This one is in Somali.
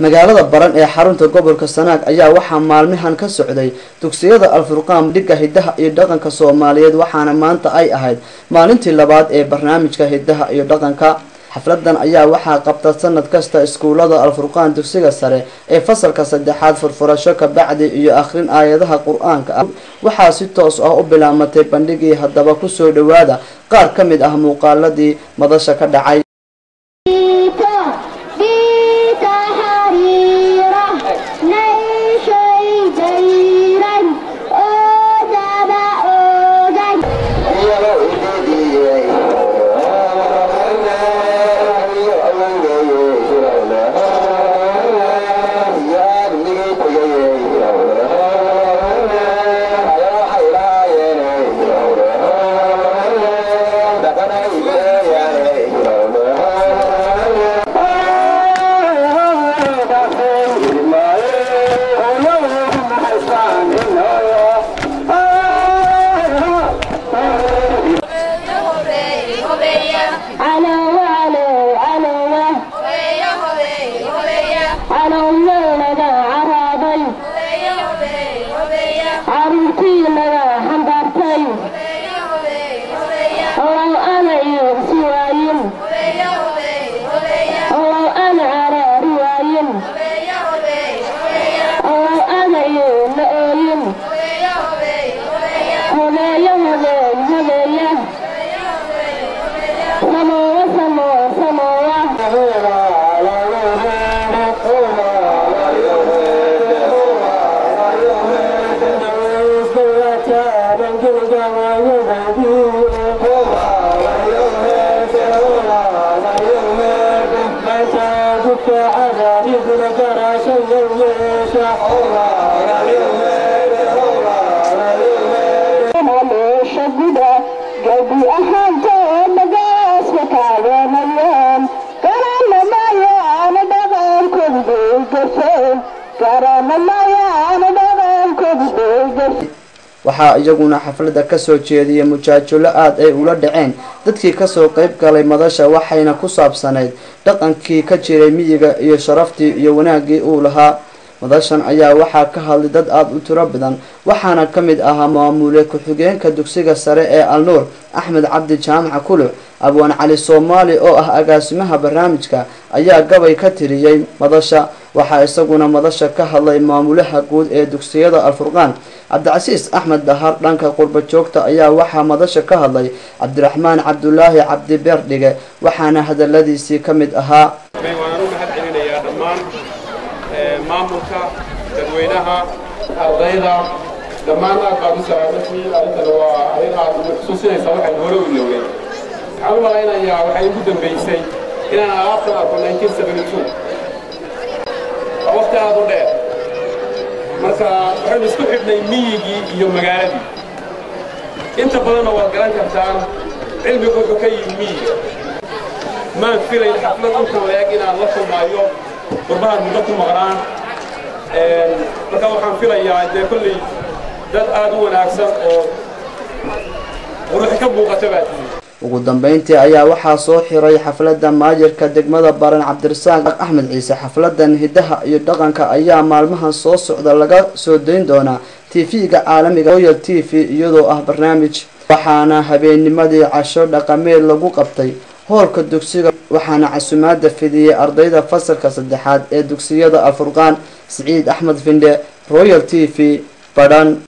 magaalada baran ee xarunta gobolka Sanaag ayaa waxaa maalmahan ka socday dugsiyada Al-Furqaan dhiga hidaha iyo dhaqanka Soomaaliyeed waxaana maanta ay ahayd maalintii labaad ee barnaamijka hidaha iyo dhaqanka. xafladan ayaa waxaa qabta sanad kasta iskuulada Al-Furqaan dugsiga sare ee fasalka 3aad furfurasho ka bacdi iyo akhrin aayadaha Qur'aanka waxaa si toos ah u bilaamatay bandhigii hadaba ku soo dhawaada qaar ka mid ah muuqaaladii madasha ka dhacay. waxaa iyaguna xafladda ka soo jeediyay mujaajulo aad ay ula dhaceen dadkii ka soo qayb galay madasha waxayna ku saabsanayd dhaqankii ka jiray miyiga iyo sharaftii iyo wanaagii uu lahaa. madashan ayaa waxaa ka hadlay dad aad u tiro badan waxaana ka mid ahaa maamule ku-xigeenka dugsiga sare ee Al-Nuur Axmed Cabdi Jaamac Kuluc. abwaan cali Soomaali oo ah agaasimaha barnaamijka ayaa gabay ka tiriyay madasha. waxaa isaguna madasha ka hadlay maamulaha guud ee dugsiyada Al-Furqaan Cabdicasiis Axmed Dahar. dhanka qurba joogta ayaa waxaa madasha ka hadlay Cabdiraxmaan Cabdulaahi Cabdi Beerdhige waxaana hadaladiisii ka mid ahaa maamulka dadweynaha ardayda dhammaan aad u salaamatiin arrintan waa arrin aad xusuusinaysa waxaan hore u ilowday. waxaan u malaynayaa waxay ugu dambaysay inaan alaabtan arko 1972 waa waqti aad u dheer marka waxaynu isku xidhnay miyigii iyo magaaladii. inta badanna waad garan kartaan cilmigu wuxuu ka yimi miyiga. maan filayn xaflad intan la-eg inaan la kulmaayo qurbahan muddo ku maqnaan marka waxaan filayaa dee kolley dad aad u wanaagsan oo ruuxi ka muuqata baa tihi. ugu dambeyntii ayaa waxaa soo xiray xafladda maayirka degmada Baran Cabdirasaaq Axmed Ciise. xafladan hidaha iyo dhaqanka ayaa maalmahan soo socda laga soo dayn doonaa TV-ga caalamiga Royal TV iyadoo ah barnaamij waxaana habeennimadii casho dhaqameed lagu qabtay hoolka dugsiga waxaana casumaada fidiyay ardayda fasalka 3aad ee dugsiyada Al-Furqaan. Saciid Axmed Finde, Royal TV, Baran.